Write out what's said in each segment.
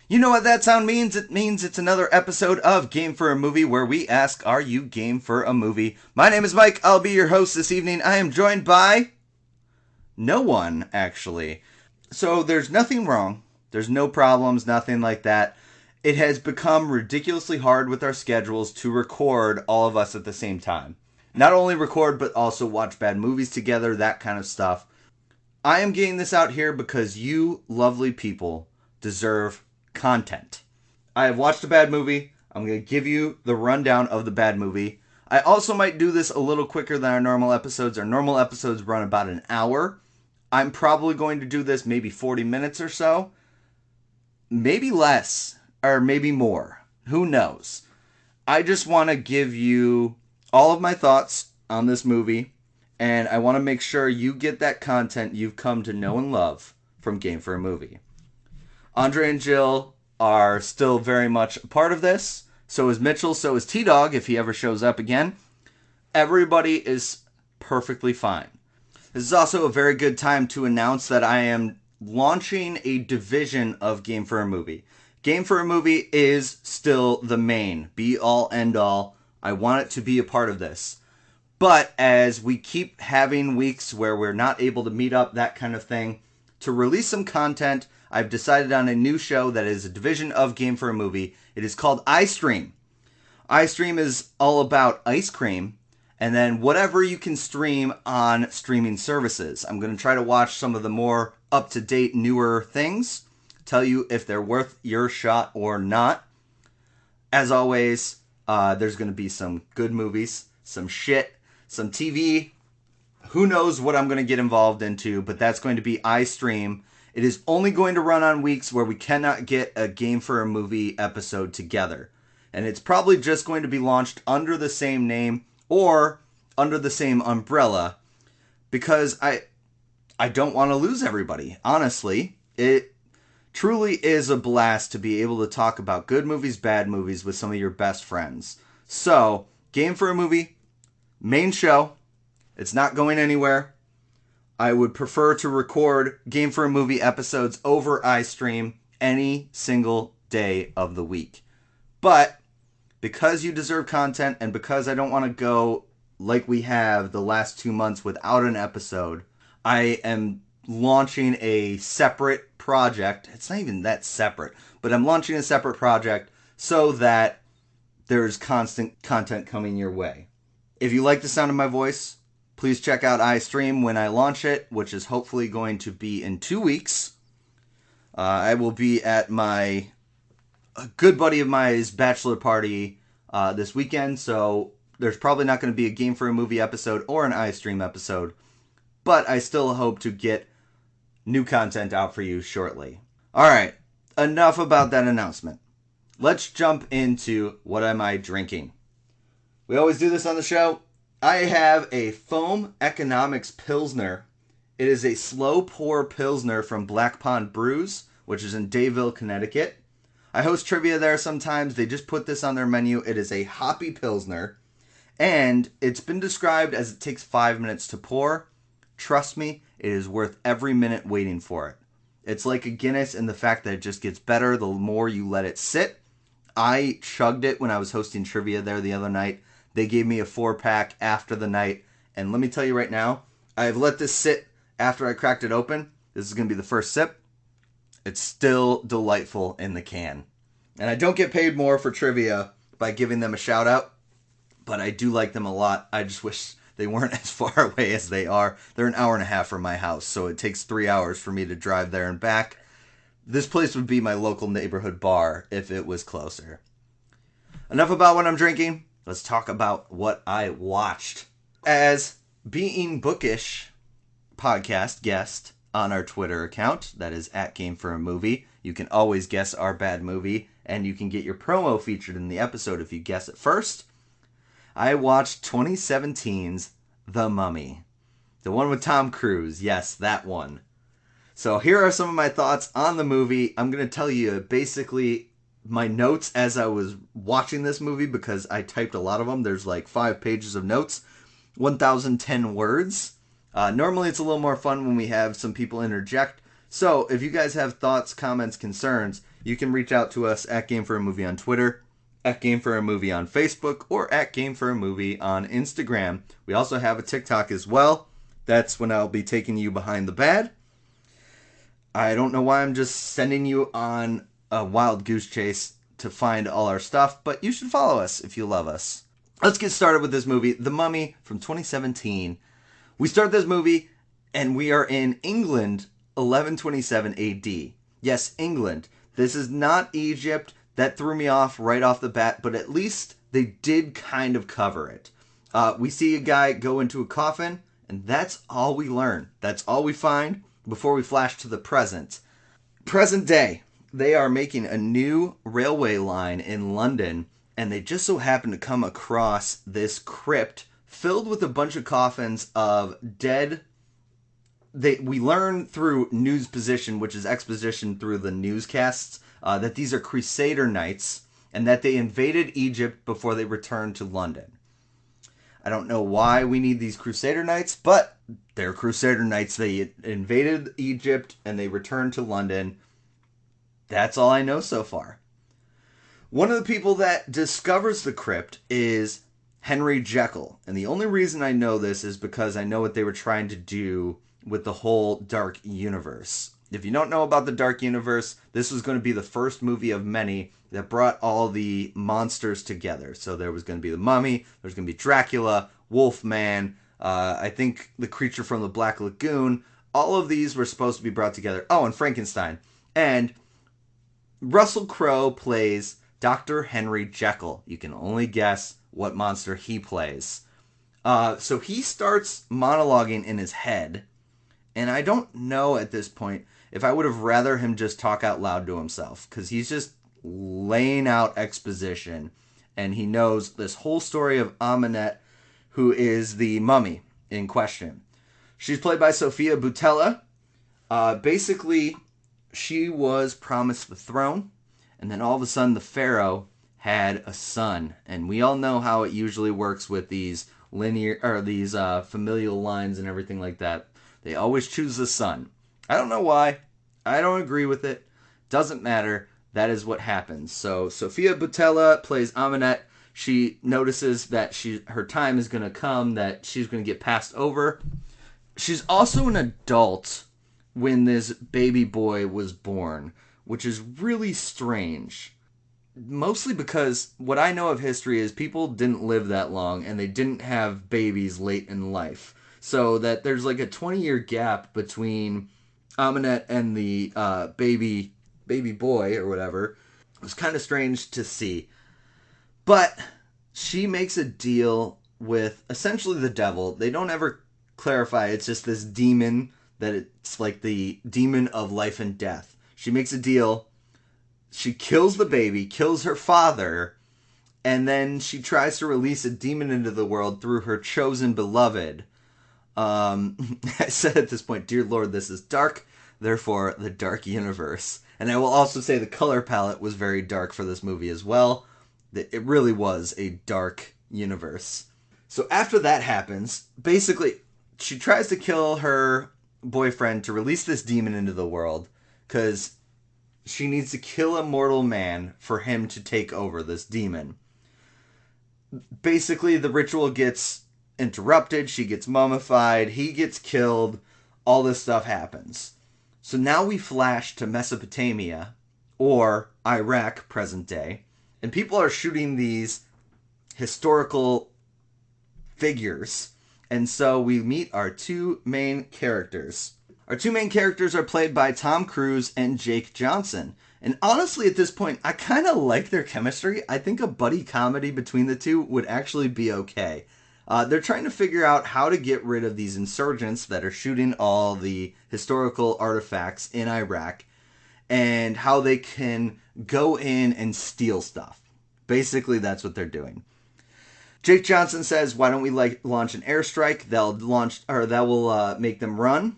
You know what that sound means? It means it's another episode of Game for a Movie where we ask, are you game for a movie? My name is Mike. I'll be your host this evening. I am joined by no one, actually. So there's nothing wrong. There's no problems, nothing like that. It has become ridiculously hard with our schedules to record all of us at the same time. Not only record, but also watch bad movies together, that kind of stuff. I am getting this out here because you lovely people deserve content. I have watched a bad movie. I'm going to give you the rundown of the bad movie. I also might do this a little quicker than our normal episodes. Our normal episodes run about an hour. I'm probably going to do this maybe 40 minutes or so. Maybe less, or maybe more. Who knows? I just want to give you all of my thoughts on this movie, and I want to make sure you get that content you've come to know and love from Game for a Movie. Andre and Jill are still very much a part of this. So is Mitchell, so is T-Dog if he ever shows up again. Everybody is perfectly fine. This is also a very good time to announce that I am launching a division of Game for a Movie. Game for a Movie is still the main, be all, end all. I want it to be a part of this. But as we keep having weeks where we're not able to meet up, that kind of thing, to release some content, I've decided on a new show that is a division of Game for a Movie. It is called iStream. iStream is all about ice cream, and then whatever you can stream on streaming services. I'm going to try to watch some of the more up-to-date, newer things, tell you if they're worth your shot or not. As always, there's going to be some good movies, some shit, some TV. Who knows what I'm going to get involved into, but that's going to be iStream. It is only going to run on weeks where we cannot get a Game for a Movie episode together. And it's probably just going to be launched under the same name or under the same umbrella because I don't want to lose everybody. Honestly, it truly is a blast to be able to talk about good movies, bad movies with some of your best friends. So, Game for a Movie, main show. It's not going anywhere. I would prefer to record Game for a Movie episodes over iStream any single day of the week. But because you deserve content and because I don't want to go like we have the last 2 months without an episode, I am launching a separate project. It's not even that separate, but I'm launching a separate project so that there's constant content coming your way. If you like the sound of my voice, please check out iStream when I launch it, which is hopefully going to be in 2 weeks. I will be at a good buddy of mine's bachelor party this weekend, so there's probably not going to be a Game for a Movie episode or an iStream episode, but I still hope to get new content out for you shortly. Alright, enough about that announcement. Let's jump into what am I drinking. We always do this on the show. I have a Foam Economics Pilsner. It is a slow pour Pilsner from Black Pond Brews, which is in Dayville, Connecticut. I host trivia there sometimes. They just put this on their menu. It is a hoppy Pilsner, and it's been described as it takes 5 minutes to pour. Trust me, it is worth every minute waiting for it. It's like a Guinness in the fact that it just gets better the more you let it sit. I chugged it when I was hosting trivia there the other night. They gave me a 4-pack after the night. And let me tell you right now, I've let this sit after I cracked it open. This is going to be the first sip. It's still delightful in the can. And I don't get paid more for trivia by giving them a shout out, but I do like them a lot. I just wish they weren't as far away as they are. They're an hour and a half from my house, so it takes 3 hours for me to drive there and back. This place would be my local neighborhood bar if it was closer. Enough about what I'm drinking. Let's talk about what I watched. As Being Bookish podcast guest on our Twitter account, that is at Game for a Movie, you can always guess our bad movie, and you can get your promo featured in the episode if you guess it first. I watched 2017's The Mummy. The one with Tom Cruise. Yes, that one. So here are some of my thoughts on the movie. I'm going to tell you basically my notes as I was watching this movie because I typed a lot of them. There's like 5 pages of notes, 1,010 words. Normally it's a little more fun when we have some people interject. So if you guys have thoughts, comments, concerns, You can reach out to us at Game for a Movie on Twitter, at Game for a Movie on Facebook, or at Game for a Movie on Instagram. We also have a TikTok as well. That's when I'll be taking you behind the bad. I don't know why I'm just sending you on a wild goose chase to find all our stuff, but you should follow us if you love us. Let's get started with this movie, The Mummy from 2017. We start this movie and we are in England, 1127 AD. Yes, England. This is not Egypt. That threw me off right off the bat, but at least they did kind of cover it. We see a guy go into a coffin, and that's all we learn. That's all we find before we flash to the present. Present day, they are making a new railway line in London, and they just so happen to come across this crypt filled with a bunch of coffins of dead. We learn through news position, which is exposition through the newscasts, that these are Crusader Knights and that they invaded Egypt before they returned to London. I don't know why we need these Crusader Knights, but they're Crusader Knights. They invaded Egypt and they returned to London. That's all I know so far. One of the people that discovers the crypt is Henry Jekyll. And the only reason I know this is because I know what they were trying to do with the whole Dark Universe. If you don't know about the Dark Universe, this was going to be the first movie of many that brought all the monsters together. So there was going to be the Mummy, there's going to be Dracula, Wolfman, I think the creature from the Black Lagoon. All of these were supposed to be brought together. Oh, and Frankenstein. And Russell Crowe plays Dr. Henry Jekyll. You can only guess what monster he plays. So he starts monologuing in his head. And I don't know at this point if I would have rather him just talk out loud to himself, because he's just laying out exposition, and he knows this whole story of Amenet, who is the mummy in question. She's played by Sofia Boutella. Basically, she was promised the throne, and then all of a sudden the pharaoh had a son, and we all know how it usually works with these familial lines and everything like that. They always choose the son. I don't know why. I don't agree with it. Doesn't matter. That is what happens. So Sofia Boutella plays Amenet. She notices that her time is going to come, that she's going to get passed over. She's also an adult when this baby boy was born, which is really strange. Mostly because what I know of history is people didn't live that long and they didn't have babies late in life. So that there's like a 20-year gap between Amenet and the baby boy or whatever. It was kind of strange to see. But she makes a deal with essentially the devil. They don't ever clarify. It's just this demon that it's like the demon of life and death. She makes a deal. She kills the baby, kills her father, and then she tries to release a demon into the world through her chosen beloved. I said at this point, dear Lord, this is dark, therefore the Dark Universe. And I will also say the color palette was very dark for this movie as well. It really was a dark universe. So after that happens, basically, she tries to kill her boyfriend to release this demon into the world, because she needs to kill a mortal man for him to take over this demon. Basically, the ritual gets interrupted, she gets mummified, he gets killed, all this stuff happens. So now we flash to Mesopotamia, or Iraq, present day, and people are shooting these historical figures, and so we meet our two main characters. Our two main characters are played by Tom Cruise and Jake Johnson. And honestly, at this point, I kind of like their chemistry. I think a buddy comedy between the two would actually be okay. They're trying to figure out how to get rid of these insurgents that are shooting all the historical artifacts in Iraq, and how they can go in and steal stuff. Basically, that's what they're doing. Jake Johnson says, "Why don't we launch an airstrike? That will make them run."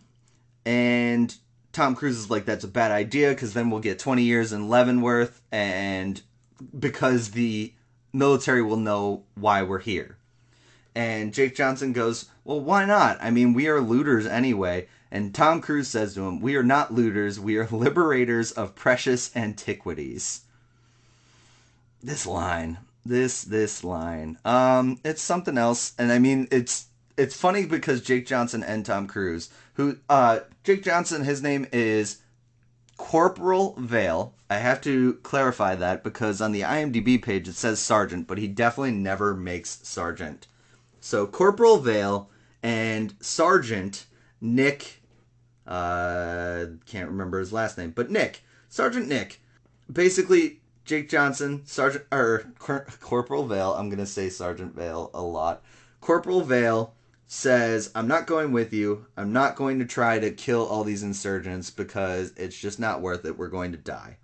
And Tom Cruise is like, "That's a bad idea, because then we'll get 20 years in Leavenworth, and because the military will know why we're here." And Jake Johnson goes, "Well, why not? I mean, we are looters anyway. And Tom Cruise says to him, "We are not looters. We are liberators of precious antiquities." This line. This line. It's something else. And I mean, it's funny because Jake Johnson and Tom Cruise, Jake Johnson, his name is Corporal Vale. I have to clarify that because on the IMDb page it says Sergeant, but he definitely never makes Sergeant. So Corporal Vale and Sergeant Nick, can't remember his last name, but Sergeant Nick, basically Jake Johnson, Corporal Vale, I'm going to say Sergeant Vale a lot. Corporal Vale says, "I'm not going with you. I'm not going to try to kill all these insurgents because it's just not worth it. We're going to die."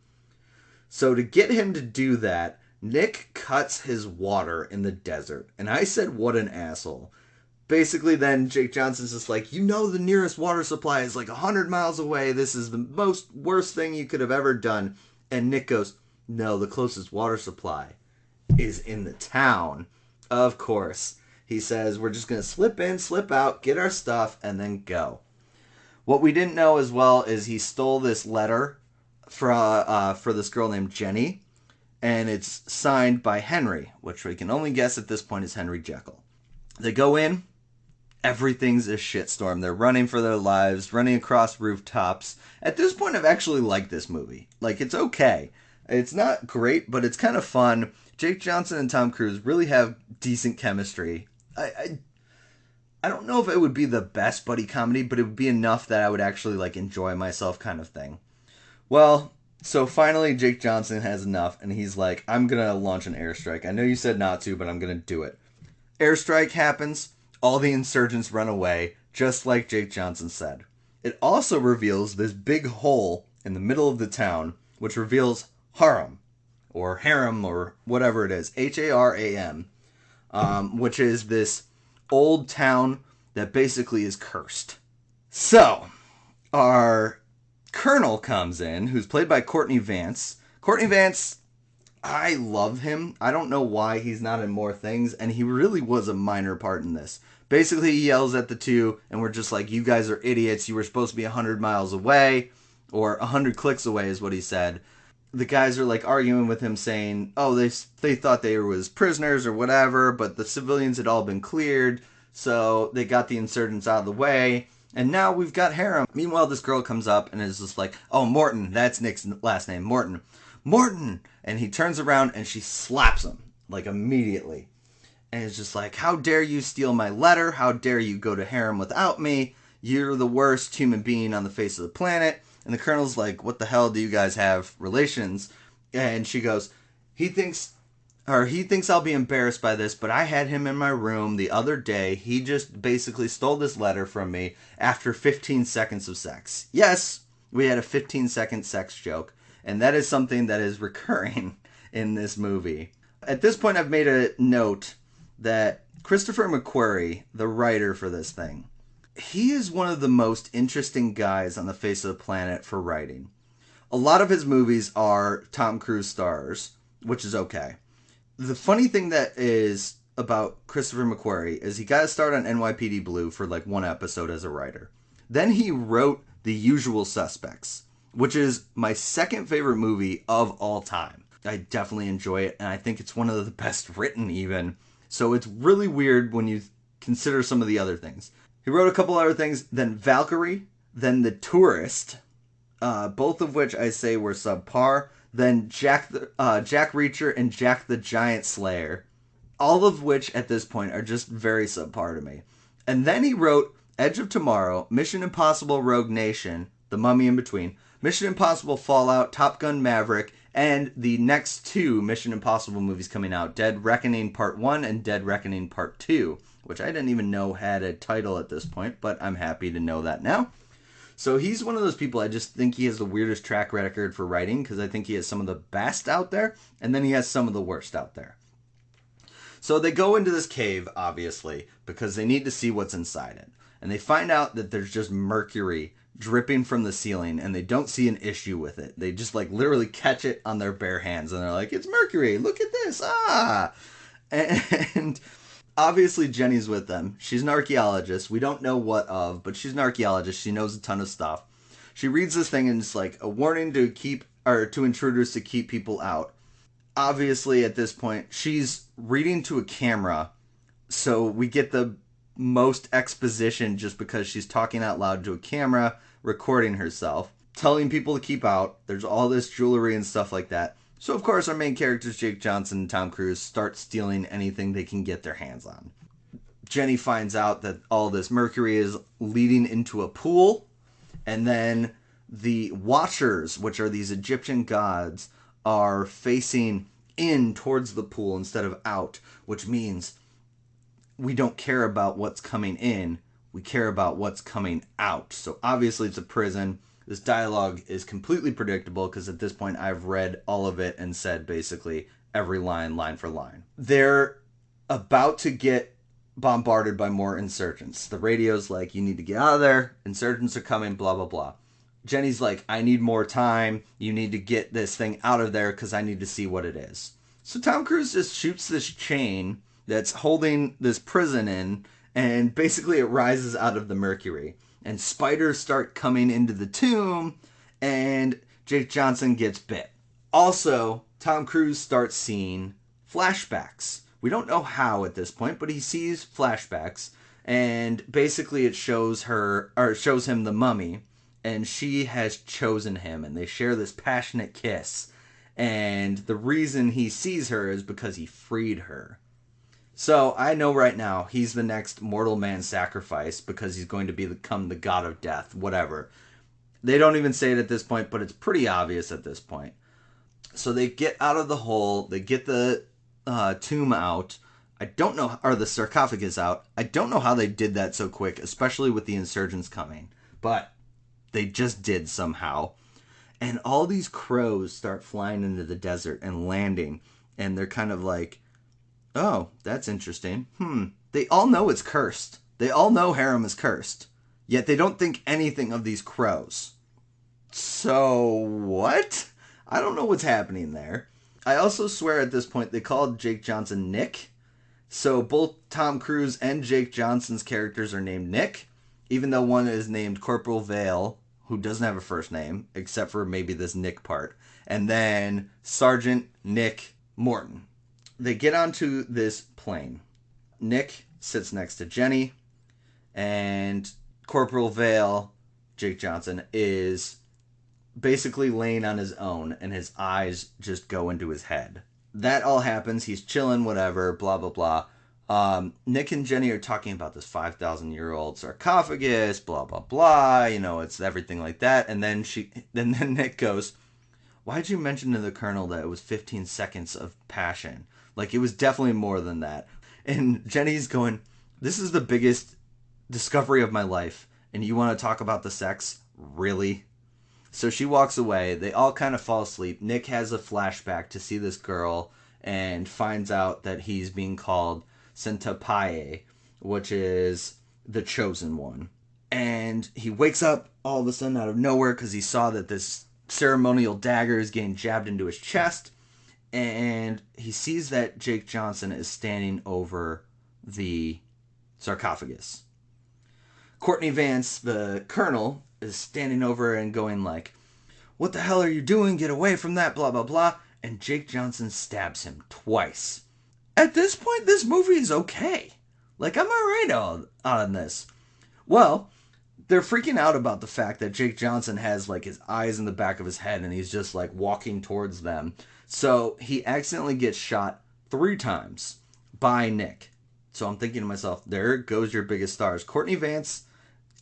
So to get him to do that, Nick cuts his water in the desert. And I said, what an asshole. Basically, then Jake Johnson's just like, the nearest water supply is like 100 miles away. This is the worst thing you could have ever done. And Nick goes, "No, the closest water supply is in the town." Of course. He says, "We're just going to slip in, slip out, get our stuff, and then go." What we didn't know as well is he stole this letter for this girl named Jenny, and it's signed by Henry, which we can only guess at this point is Henry Jekyll. They go in, everything's a shitstorm. They're running for their lives, running across rooftops. At this point, I've actually liked this movie. Like, it's okay. It's not great, but it's kind of fun. Jake Johnson and Tom Cruise really have decent chemistry. I don't know if it would be the best buddy comedy, but it would be enough that I would actually like enjoy myself kind of thing. Well, so finally Jake Johnson has enough and he's like, "I'm going to launch an airstrike. I know you said not to, but I'm going to do it." Airstrike happens. All the insurgents run away, just like Jake Johnson said. It also reveals this big hole in the middle of the town, which reveals Harem, or Harem, or whatever it is, Haram, which is this old town that basically is cursed. So, our Colonel comes in, who's played by Courtney Vance. Courtney Vance, I love him. I don't know why he's not in more things, and he really was a minor part in this. Basically, he yells at the two, and we're just like, "You guys are idiots. You were supposed to be 100 miles away," or 100 clicks away is what he said. The guys are like arguing with him saying, "Oh, they thought they was prisoners or whatever, but the civilians had all been cleared, so they got the insurgents out of the way, and now we've got Harem." Meanwhile, this girl comes up and is just like, "Oh, Morton, that's Nick's last name, Morton. Morton!" And he turns around and she slaps him, like immediately. And it's just like, "How dare you steal my letter? How dare you go to Harem without me? You're the worst human being on the face of the planet." And the Colonel's like, "What the hell do you guys have relations?" And she goes, he thinks I'll be embarrassed by this, but I had him in my room the other day. He just basically stole this letter from me after 15 seconds of sex." Yes, we had a 15-second sex joke, and that is something that is recurring in this movie. At this point, I've made a note that Christopher McQuarrie, the writer for this thing, he is one of the most interesting guys on the face of the planet for writing. A lot of his movies are Tom Cruise stars, which is okay. The funny thing that is about Christopher McQuarrie is he got to start on NYPD Blue for like one episode as a writer. Then he wrote The Usual Suspects, which is my second favorite movie of all time. I definitely enjoy it, and I think it's one of the best written even. So it's really weird when you consider some of the other things. He wrote a couple other things, then Valkyrie, then The Tourist, both of which I say were subpar, then Jack Reacher and Jack the Giant Slayer, all of which at this point are just very subpar to me. And then he wrote Edge of Tomorrow, Mission Impossible Rogue Nation, The Mummy in between, Mission Impossible Fallout, Top Gun Maverick, and the next two Mission Impossible movies coming out, Dead Reckoning Part 1 and Dead Reckoning Part 2. Which I didn't even know had a title at this point, but I'm happy to know that now. So he's one of those people, I just think he has the weirdest track record for writing, because I think he has some of the best out there, and then he has some of the worst out there. So they go into this cave, obviously, because they need to see what's inside it. And they find out that there's just mercury dripping from the ceiling, and they don't see an issue with it. They just like literally catch it on their bare hands, and they're like, "It's mercury, look at this, ah!" And Obviously, Jenny's with them. She's an archaeologist. We don't know what of, but she's an archaeologist. She knows a ton of stuff. She reads this thing and it's like a warning to keep, or to intruders to keep people out. Obviously, at this point, she's reading to a camera, so we get the most exposition just because she's talking out loud to a camera, recording herself, telling people to keep out. There's all this jewelry and stuff like that. So, of course, our main characters, Jake Johnson and Tom Cruise, start stealing anything they can get their hands on. Jenny finds out that all this mercury is leading into a pool, and then the Watchers, which are these Egyptian gods, are facing in towards the pool instead of out, which means we don't care about what's coming in, we care about what's coming out. So obviously it's a prison. This dialogue is completely predictable because at this point I've read all of it and said basically every line for line. They're about to get bombarded by more insurgents. The radio's like, you need to get out of there. Insurgents are coming, blah, blah, blah. Jenny's like, I need more time. You need to get this thing out of there because I need to see what it is. So Tom Cruise just shoots this chain that's holding this prison in, and basically it rises out of the mercury. And spiders start coming into the tomb, and Jake Johnson gets bit. Also, Tom Cruise starts seeing flashbacks. We don't know how at this point, but he sees flashbacks, and basically it shows him the mummy, and she has chosen him, and they share this passionate kiss. And the reason he sees her is because he freed her. So I know right now he's the next mortal man sacrifice because he's going to become the god of death, whatever. They don't even say it at this point, but it's pretty obvious at this point. So they get out of the hole, they get the tomb out. I don't know, or the sarcophagus out. I don't know how they did that so quick, especially with the insurgents coming. But they just did somehow. And all these crows start flying into the desert and landing. And they're kind of like, oh, that's interesting. They all know it's cursed. They all know Harem is cursed. Yet they don't think anything of these crows. So, what? I don't know what's happening there. I also swear at this point they called Jake Johnson Nick. So both Tom Cruise and Jake Johnson's characters are named Nick, even though one is named Corporal Vale, who doesn't have a first name, except for maybe this Nick part. And then Sergeant Nick Morton. They get onto this plane. Nick sits next to Jenny, and Corporal Vale, Jake Johnson, is basically laying on his own, and his eyes just go into his head. That all happens. He's chilling, whatever, blah, blah, blah. Nick and Jenny are talking about this 5,000-year-old sarcophagus, blah, blah, blah. You know, it's everything like that. And then Nick goes, why'd you mention to the colonel that it was 15 seconds of passion? Like, it was definitely more than that. And Jenny's going, this is the biggest discovery of my life, and you want to talk about the sex? Really? So she walks away. They all kind of fall asleep. Nick has a flashback to see this girl and finds out that he's being called Centapaye, which is the chosen one. And he wakes up all of a sudden out of nowhere because he saw that this ceremonial dagger is getting jabbed into his chest. And he sees that Jake Johnson is standing over the sarcophagus. Courtney Vance, the colonel, is standing over and going like, what the hell are you doing? Get away from that, blah, blah, blah. And Jake Johnson stabs him twice. At this point, this movie is okay. Like, I'm alright on this. Well, they're freaking out about the fact that Jake Johnson has like his eyes in the back of his head and he's just like walking towards them. So he accidentally gets shot 3 times by Nick. So I'm thinking to myself, there goes your biggest stars. Courtney Vance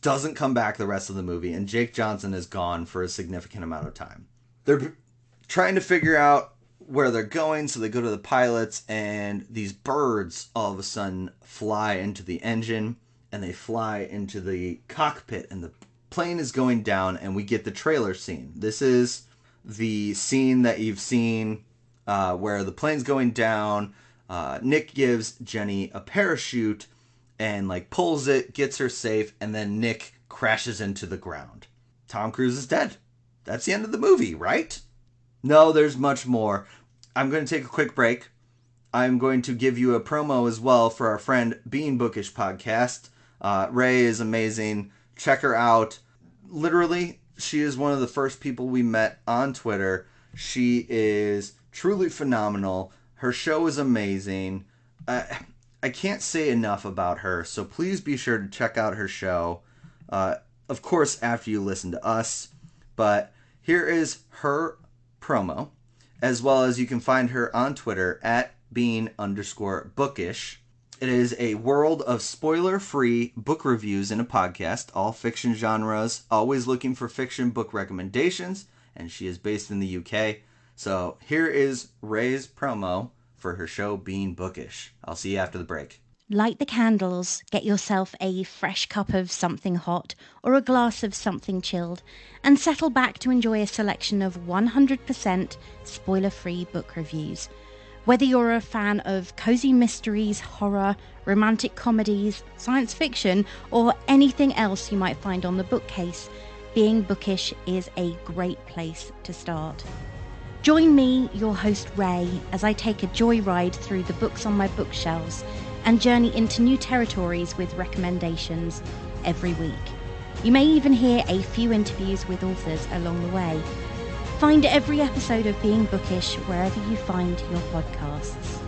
doesn't come back the rest of the movie, and Jake Johnson is gone for a significant amount of time. They're trying to figure out where they're going, so they go to the pilots, and these birds all of a sudden fly into the engine, and they fly into the cockpit, and the plane is going down, and we get the trailer scene. This is the scene that you've seen where the plane's going down. Nick gives Jenny a parachute and like pulls it, gets her safe, and then Nick crashes into the ground. Tom Cruise is dead. That's the end of the movie, right? No, there's much more. I'm going to take a quick break. I'm going to give you a promo as well for our friend Being Bookish podcast. Ray is amazing. Check her out. Literally, she is one of the first people we met on Twitter. She is truly phenomenal. Her show is amazing. I can't say enough about her, so please be sure to check out her show. Of course, after you listen to us. But here is her promo, as well as you can find her on Twitter at being_bookish. It is a world of spoiler-free book reviews in a podcast, all fiction genres, always looking for fiction book recommendations, and she is based in the UK. So here is Ray's promo for her show Being Bookish. I'll see you after the break. Light the candles, get yourself a fresh cup of something hot or a glass of something chilled, and settle back to enjoy a selection of 100% spoiler-free book reviews. Whether you're a fan of cozy mysteries, horror, romantic comedies, science fiction, or anything else you might find on the bookcase, Being Bookish is a great place to start. Join me, your host Ray, as I take a joyride through the books on my bookshelves and journey into new territories with recommendations every week. You may even hear a few interviews with authors along the way. Find every episode of Being Bookish wherever you find your podcasts.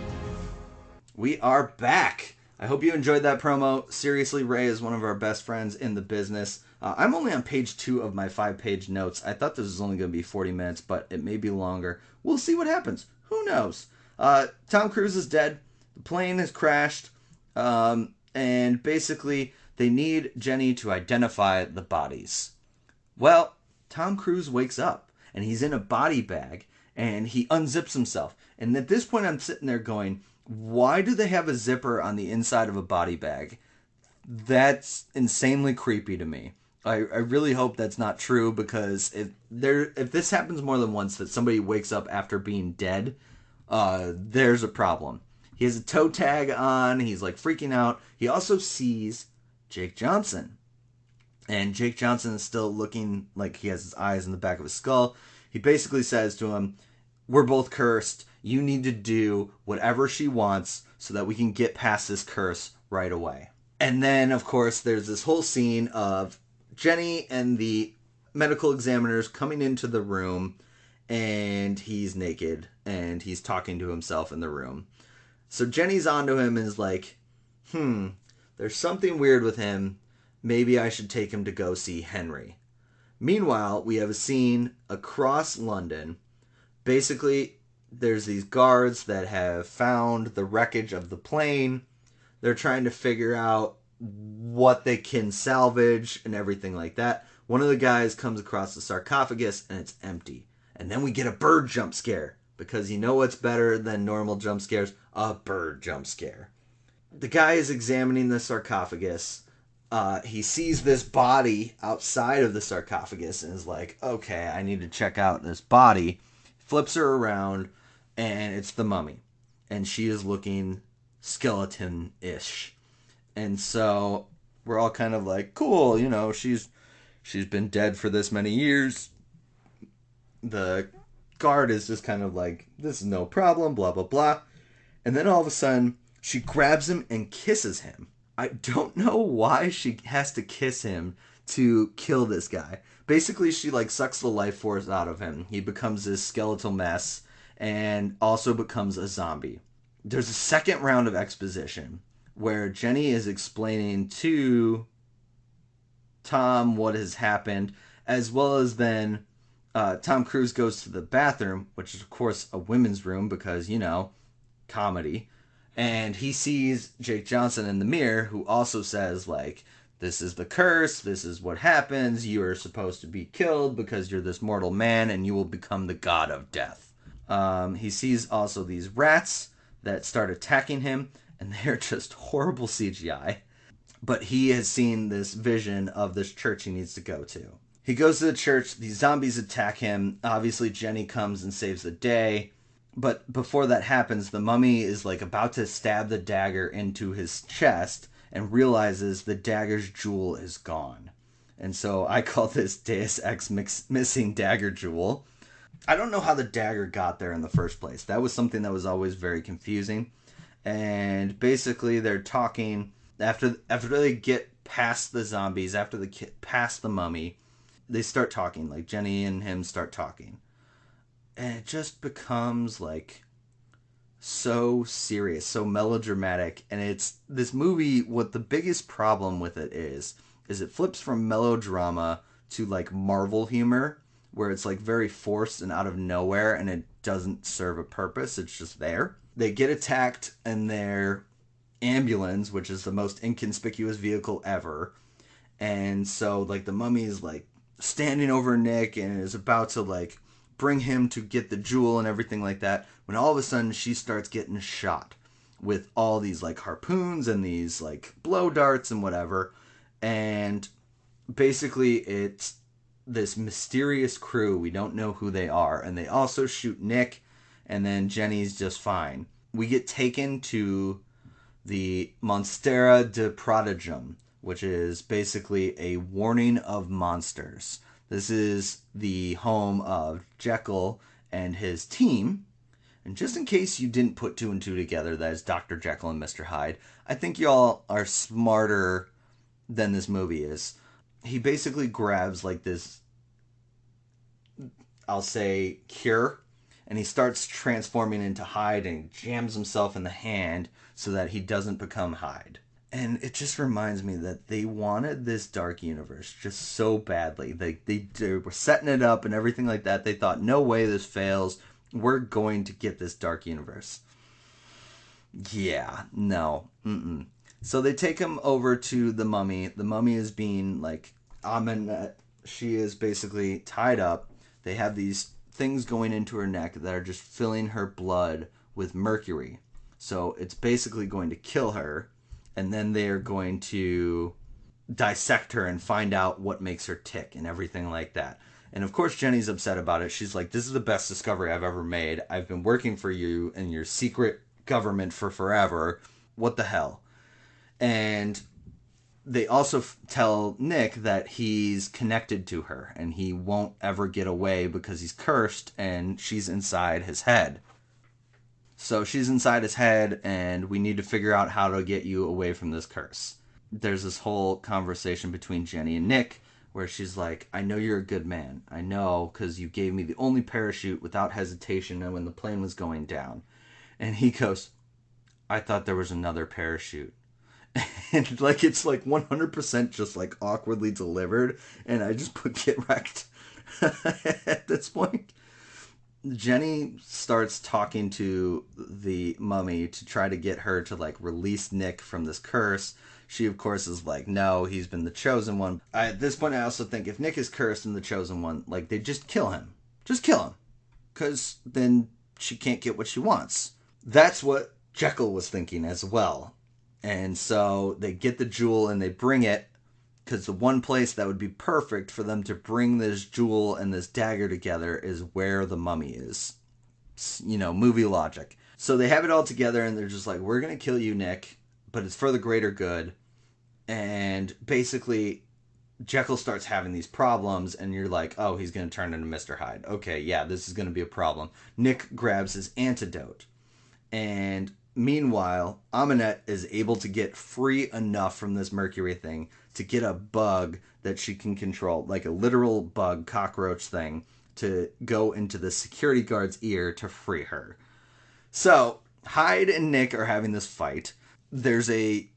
We are back. I hope you enjoyed that promo. Seriously, Ray is one of our best friends in the business. I'm only on page 2 of my 5-page notes. I thought this was only going to be 40 minutes, but it may be longer. We'll see what happens. Who knows? Tom Cruise is dead. The plane has crashed. And basically, they need Jenny to identify the bodies. Well, Tom Cruise wakes up. And he's in a body bag, and he unzips himself. And at this point, I'm sitting there going, why do they have a zipper on the inside of a body bag? That's insanely creepy to me. I really hope that's not true, because if this happens more than once, that somebody wakes up after being dead, there's a problem. He has a toe tag on. He's like freaking out. He also sees Jake Johnson. And Jake Johnson is still looking like he has his eyes in the back of his skull. He basically says to him, we're both cursed. You need to do whatever she wants so that we can get past this curse right away. And then, of course, there's this whole scene of Jenny and the medical examiners coming into the room, and he's naked, and he's talking to himself in the room. So Jenny's onto him and is like, there's something weird with him. Maybe I should take him to go see Henry. Meanwhile, we have a scene across London. Basically, there's these guards that have found the wreckage of the plane. They're trying to figure out what they can salvage and everything like that. One of the guys comes across the sarcophagus and it's empty. And then we get a bird jump scare. Because you know what's better than normal jump scares? A bird jump scare. The guy is examining the sarcophagus. He sees this body outside of the sarcophagus and is like, okay, I need to check out this body. Flips her around, and it's the mummy. And she is looking skeleton-ish. And so we're all kind of like, cool, you know, she's been dead for this many years. The guard is just kind of like, this is no problem, blah, blah, blah. And then all of a sudden, she grabs him and kisses him. I don't know why she has to kiss him to kill this guy. Basically, she like sucks the life force out of him. He becomes this skeletal mess and also becomes a zombie. There's a second round of exposition where Jenny is explaining to Tom what has happened, as well as then Tom Cruise goes to the bathroom, which is of course a women's room because, you know, comedy. And he sees Jake Johnson in the mirror, who also says, like, this is the curse, this is what happens, you are supposed to be killed because you're this mortal man and you will become the god of death. He sees also these rats that start attacking him, and they're just horrible CGI. But he has seen this vision of this church he needs to go to. He goes to the church, these zombies attack him, obviously Jenny comes and saves the day. But before that happens, the mummy is like about to stab the dagger into his chest and realizes the dagger's jewel is gone. And so I call this Deus Ex missing dagger jewel. I don't know how the dagger got there in the first place. That was something that was always very confusing. And basically, they're talking after they get past the zombies, after they get past the mummy, they start talking. Like Jenny and him start talking, and it just becomes like so serious, so melodramatic. And it's this movie. What the biggest problem with it is it flips from melodrama to like Marvel humor, where it's like very forced and out of nowhere, and it doesn't serve a purpose. It's just there. They get attacked in their ambulance, which is the most inconspicuous vehicle ever. And so like the mummy is like standing over Nick and is about to like bring him to get the jewel and everything like that, when all of a sudden she starts getting shot with all these like harpoons and these like blow darts and whatever. And basically it's this mysterious crew. We don't know who they are, and they also shoot Nick, and then Jenny's just fine. We get taken to the Monstera de Prodigum, which is basically a warning of monsters. This is the home of Jekyll and his team. And just in case you didn't put two and two together, that is Dr. Jekyll and Mr. Hyde, I think y'all are smarter than this movie is. He basically grabs like this, I'll say, cure, and he starts transforming into Hyde and jams himself in the hand so that he doesn't become Hyde. And it just reminds me that they wanted this dark universe just so badly. They were setting it up and everything like that. They thought, no way this fails. We're going to get this dark universe. Yeah, no. Mm-mm. So they take him over to the mummy. The mummy is being like, she is basically tied up. They have these things going into her neck that are just filling her blood with mercury. So it's basically going to kill her. And then they are going to dissect her and find out what makes her tick and everything like that. And of course, Jenny's upset about it. She's like, this is the best discovery I've ever made. I've been working for you and your secret government for forever. What the hell? And they also tell Nick that he's connected to her and he won't ever get away because he's cursed and she's inside his head. So she's inside his head, and we need to figure out how to get you away from this curse. There's this whole conversation between Jenny and Nick where she's like, I know you're a good man. I know, because you gave me the only parachute without hesitation when the plane was going down. And he goes, I thought there was another parachute. And like it's like 100% just like awkwardly delivered, and I just put get wrecked at this point. Jenny starts talking to the mummy to try to get her to like release Nick from this curse. She of course is like, no, he's been the chosen one. At this point I also think if Nick is cursed and the chosen one, like they just kill him. Just kill him. Because then she can't get what she wants. That's what Jekyll was thinking as well. And so they get the jewel and they bring it, because the one place that would be perfect for them to bring this jewel and this dagger together is where the mummy is. You know, movie logic. So they have it all together and they're just like, we're going to kill you, Nick, but it's for the greater good. And basically, Jekyll starts having these problems and you're like, oh, he's going to turn into Mr. Hyde. Okay, yeah, this is going to be a problem. Nick grabs his antidote. And meanwhile, Aminette is able to get free enough from this mercury thing to get a bug that she can control, like a literal bug cockroach thing, to go into the security guard's ear to free her. So Hyde and Nick are having this fight. There's a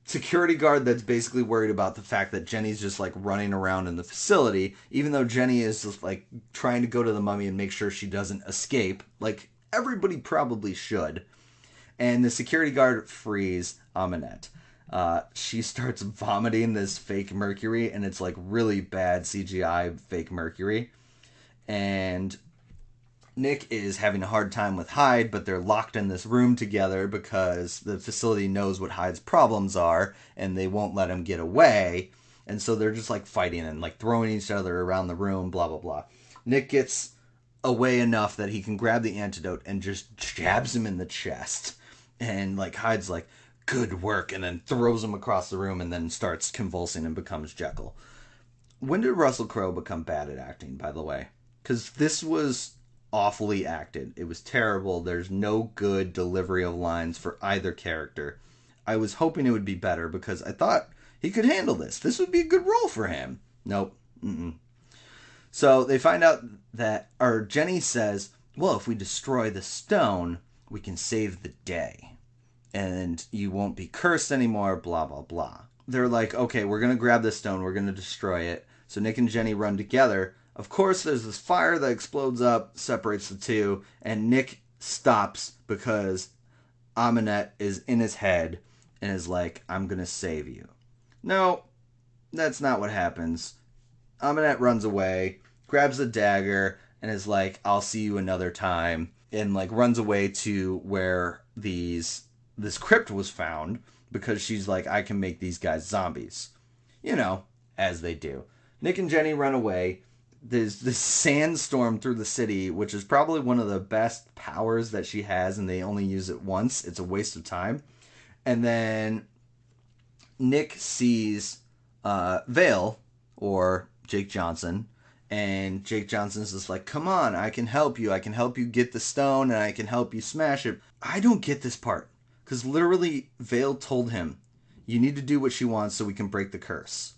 security guard that's basically worried about the fact that Jenny's just like running around in the facility, even though Jenny is just like trying to go to the mummy and make sure she doesn't escape, like everybody probably should. And the security guard frees Aminette. She starts vomiting this fake mercury, and it's like really bad CGI fake mercury. And Nick is having a hard time with Hyde, but they're locked in this room together because the facility knows what Hyde's problems are, and they won't let him get away. And so they're just like fighting and like throwing each other around the room, blah, blah, blah. Nick gets away enough that he can grab the antidote and just jabs him in the chest. And like Hyde's like, good work, and then throws him across the room and then starts convulsing and becomes Jekyll. When did Russell Crowe become bad at acting, by the way? because this was awfully acted. It was terrible. There's no good delivery of lines for either character. I was hoping it would be better because I thought he could handle this. This would be a good role for him. Nope. Mm-mm. So they find out that, or Jenny says, well, if we destroy the stone, we can save the day. And you won't be cursed anymore, blah, blah, blah. They're like, okay, we're going to grab this stone, we're going to destroy it. So Nick and Jenny run together. Of course, there's this fire that explodes up, separates the two, and Nick stops because Amunet is in his head and is like, I'm going to save you. No, that's not what happens. Amunet runs away, grabs the dagger, and is like, I'll see you another time. And like runs away to where this crypt was found because she's like, I can make these guys zombies. You know, as they do. Nick and Jenny run away. There's this sandstorm through the city, which is probably one of the best powers that she has, and they only use it once. It's a waste of time. And then Nick sees Vale, or Jake Johnson, and Jake Johnson's just like, come on, I can help you. I can help you get the stone, and I can help you smash it. I don't get this part, because literally Vale told him, you need to do what she wants so we can break the curse.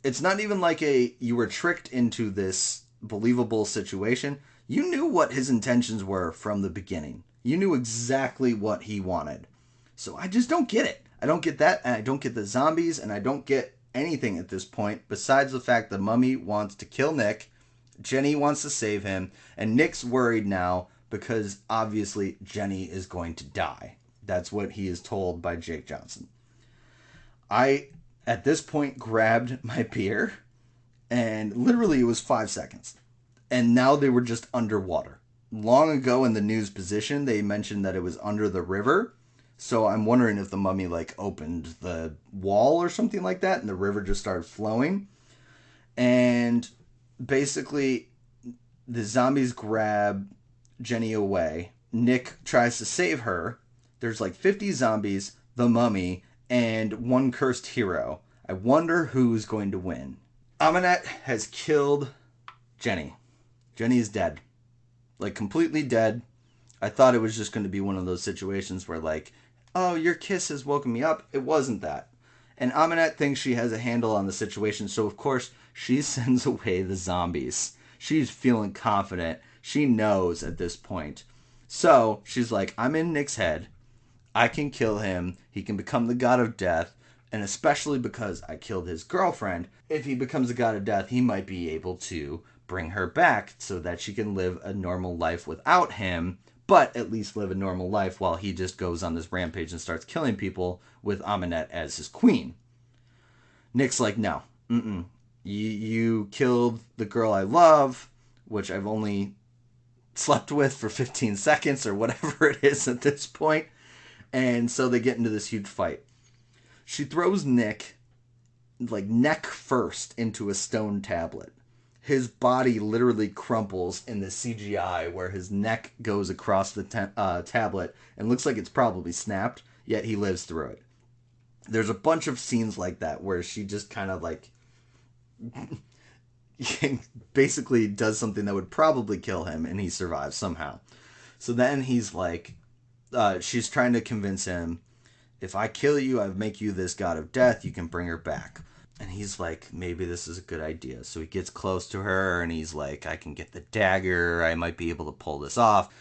It's not even like you were tricked into this believable situation. You knew what his intentions were from the beginning. You knew exactly what he wanted. So I just don't get it. I don't get that, and I don't get the zombies, and I don't get anything at this point besides the fact the mummy wants to kill Nick, Jenny wants to save him, and Nick's worried now because obviously Jenny is going to die. That's what he is told by Jake Johnson. I, at this point, grabbed my beer, and literally it was 5 seconds. And now they were just underwater. Long ago in the news position, they mentioned that it was under the river. So I'm wondering if the mummy like opened the wall or something like that, and the river just started flowing. And basically, the zombies grab Jenny away. Nick tries to save her. There's like 50 zombies, the mummy, and one cursed hero. I wonder who's going to win. Amunet has killed Jenny. Jenny is dead. Like, completely dead. I thought it was just going to be one of those situations where, like, oh, your kiss has woken me up. It wasn't that. And Amunet thinks she has a handle on the situation, so of course she sends away the zombies. She's feeling confident. She knows at this point. So she's like, I'm in Nick's head. I can kill him. He can become the god of death. And especially because I killed his girlfriend, if he becomes a god of death, he might be able to bring her back so that she can live a normal life without him, but at least live a normal life while he just goes on this rampage and starts killing people with Amunet as his queen. Nick's like, no, you killed the girl I love, which I've only slept with for 15 seconds or whatever it is at this point. And so they get into this huge fight. She throws Nick, like, neck first into a stone tablet. His body literally crumples in the CGI where his neck goes across the tablet and looks like it's probably snapped, yet he lives through it. There's a bunch of scenes like that where she just kind of like basically does something that would probably kill him and he survives somehow. So then he's like, she's trying to convince him, if I kill you, I make you this god of death, you can bring her back. And he's like, maybe this is a good idea. So he gets close to her and he's like, I can get the dagger. I might be able to pull this off.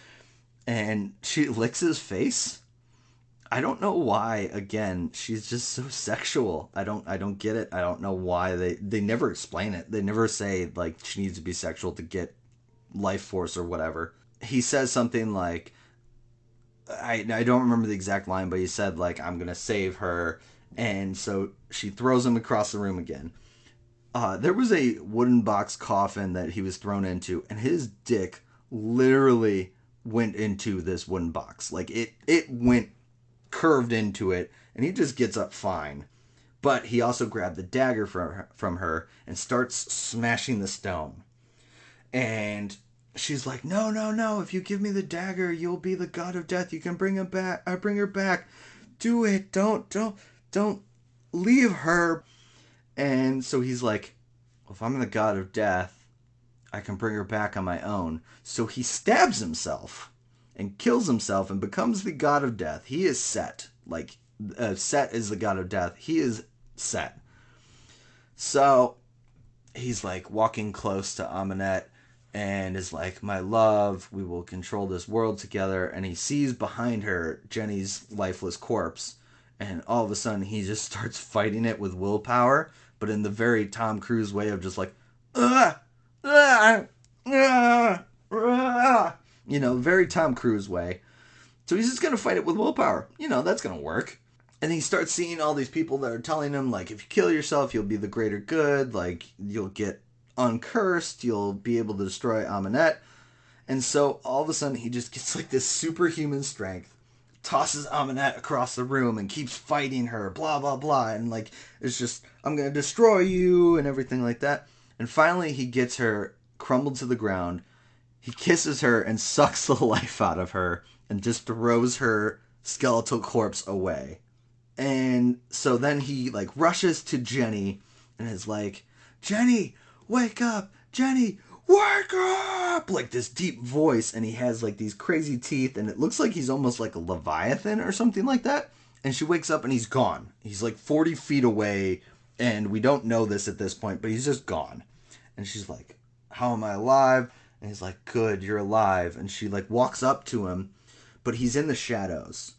And she licks his face. I don't know why. Again, she's just so sexual. I don't get it. I don't know why they never explain it. They never say like she needs to be sexual to get life force or whatever. He says something like, I don't remember the exact line, but he said like, I'm going to save her. And so she throws him across the room again. There was a wooden box coffin that he was thrown into, and his dick literally went into this wooden box. Like, it went curved into it, and he just gets up fine. But he also grabbed the dagger from her and starts smashing the stone. And she's like, no, if you give me the dagger, you'll be the god of death. You can bring him back. I bring her back. Do it. Don't leave her. And so he's like, well, if I'm the god of death, I can bring her back on my own. So he stabs himself and kills himself and becomes the god of death. He is Set. Like, Set is the god of death. He is Set. So he's like walking close to Amunet and is like, my love, we will control this world together. And he sees behind her Jenny's lifeless corpse. And all of a sudden he just starts fighting it with willpower, but in the very Tom Cruise way of just like, ah, ah, ah, ah. You know, very Tom Cruise way. So he's just going to fight it with willpower. You know, that's going to work. And he starts seeing all these people that are telling him, like, if you kill yourself, you'll be the greater good. Like, you'll get uncursed. You'll be able to destroy Amunet. And so all of a sudden, he just gets, like, this superhuman strength, tosses Amunet across the room and keeps fighting her, blah, blah, blah. And, like, it's just, I'm going to destroy you and everything like that. And finally, he gets her crumbled to the ground. He kisses her and sucks the life out of her and just throws her skeletal corpse away. And so then he, like, rushes to Jenny and is like, Jenny, wake up! Jenny, wake up! Like, this deep voice, and he has, like, these crazy teeth, and it looks like he's almost like a Leviathan or something like that. And she wakes up and he's gone. He's, like, 40 feet away, and we don't know this at this point, but he's just gone. And she's like, how am I alive? And he's like, good, you're alive. And she, like, walks up to him, but he's in the shadows.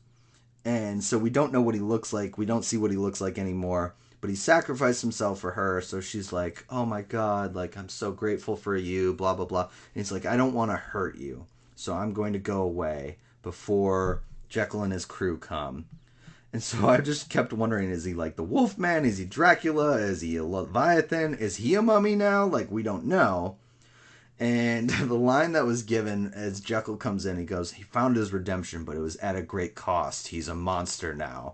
And so we don't know what he looks like. We don't see what he looks like anymore. But he sacrificed himself for her. So she's like, oh my God, like, I'm so grateful for you, blah, blah, blah. And he's like, I don't want to hurt you. So I'm going to go away before Jekyll and his crew come. And so I just kept wondering, is he like the Wolfman? Is he Dracula? Is he a Leviathan? Is he a mummy now? Like, we don't know. And the line that was given as Jekyll comes in, he goes, he found his redemption, but it was at a great cost. He's a monster now.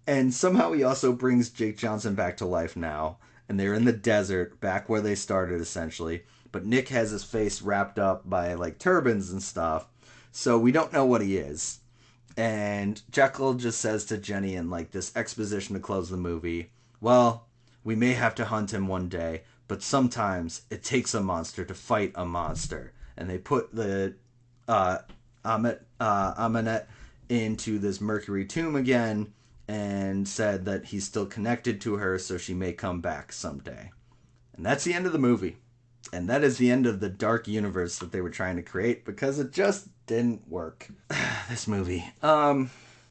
And somehow he also brings Jake Johnson back to life now. And they're in the desert, back where they started, essentially. But Nick has his face wrapped up by, like, turbans and stuff. So we don't know what he is. And Jekyll just says to Jenny in, like, this exposition to close the movie, well, we may have to hunt him one day, but sometimes it takes a monster to fight a monster. And they put the Amunet into this Mercury tomb again and said that he's still connected to her, so she may come back someday. And that's the end of the movie. And that is the end of the dark universe that they were trying to create, because it just didn't work. This movie. I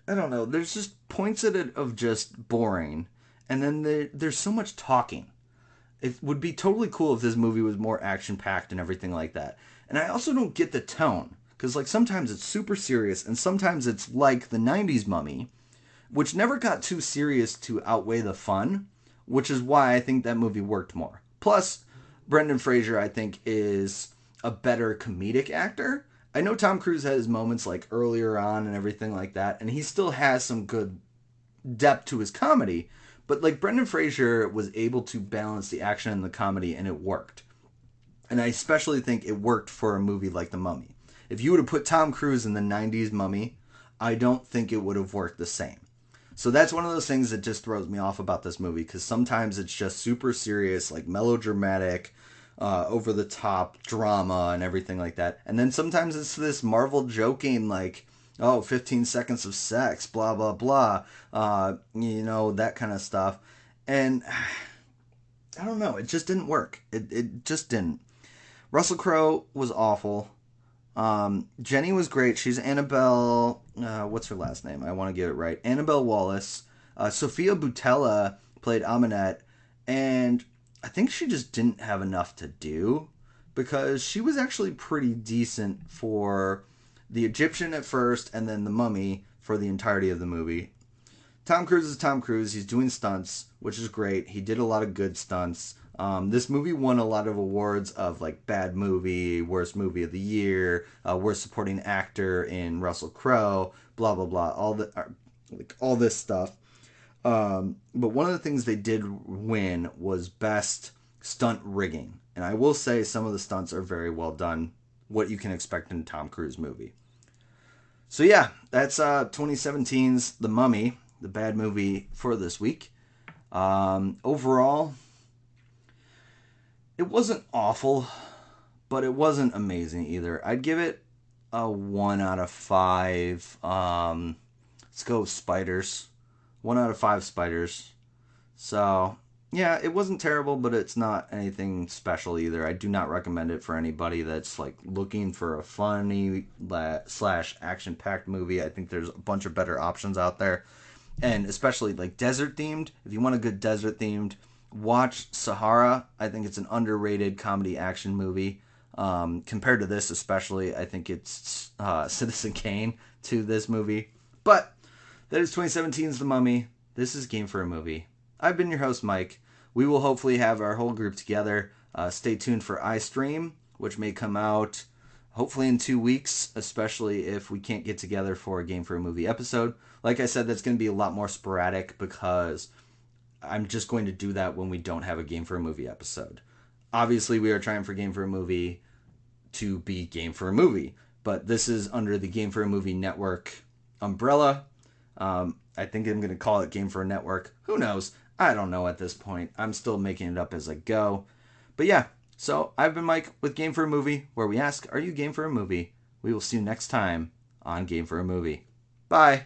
don't know. There's just points at it of just boring. And then there's so much talking. It would be totally cool if this movie was more action-packed and everything like that. And I also don't get the tone. Because, like, sometimes it's super serious, and sometimes it's like the 90s Mummy, which never got too serious to outweigh the fun, which is why I think that movie worked more. Plus, Brendan Fraser, I think, is a better comedic actor. I know Tom Cruise had his moments, like, earlier on and everything like that, and he still has some good depth to his comedy, but, like, Brendan Fraser was able to balance the action and the comedy, and it worked. And I especially think it worked for a movie like The Mummy. If you would have put Tom Cruise in the 90s Mummy, I don't think it would have worked the same. So that's one of those things that just throws me off about this movie, because sometimes it's just super serious, like melodramatic, over-the-top drama and everything like that. And then sometimes it's this Marvel joking, like, oh, 15 seconds of sex, blah, blah, blah, you know, that kind of stuff. And I don't know, it just didn't work. It just didn't. Russell Crowe was awful. Jenny was great. She's Annabelle, what's her last name? I want to get it right. Annabelle Wallace. Sophia Boutella played Amunet, and I think she just didn't have enough to do, because she was actually pretty decent for the Egyptian at first, and then the Mummy for the entirety of the movie. Tom Cruise is Tom Cruise. He's doing stunts, which is great. He did a lot of good stunts. This movie won a lot of awards of, like, bad movie, worst movie of the year, worst supporting actor in Russell Crowe, blah blah blah, all this stuff. But one of the things they did win was best stunt rigging, and I will say some of the stunts are very well done, what you can expect in a Tom Cruise movie. So yeah, that's 2017's The Mummy, the bad movie for this week. Overall, it wasn't awful. but it wasn't amazing either. I'd give it a 1 out of 5. Let's go with spiders. 1 out of 5 spiders. So, yeah, it wasn't terrible, but it's not anything special either. I do not recommend it for anybody that's like looking for a funny slash action packed movie. I think there's a bunch of better options out there, and especially like desert themed. If you want a good desert themed, watch Sahara. I think it's an underrated comedy action movie. Compared to this, especially, I think it's Citizen Kane to this movie. But that is 2017's The Mummy. This is Game for a Movie. I've been your host, Mike. We will hopefully have our whole group together. Stay tuned for iStream, which may come out hopefully in 2 weeks, especially if we can't get together for a Game for a Movie episode. Like I said, that's going to be a lot more sporadic because I'm just going to do that when we don't have a Game for a Movie episode. Obviously, we are trying for Game for a Movie to be Game for a Movie, but this is under the Game for a Movie Network umbrella. I think I'm going to call it Game for a Network. Who knows? I don't know at this point. I'm still making it up as I go. But yeah, so I've been Mike with Game for a Movie, where we ask, are you game for a movie? We will see you next time on Game for a Movie. Bye.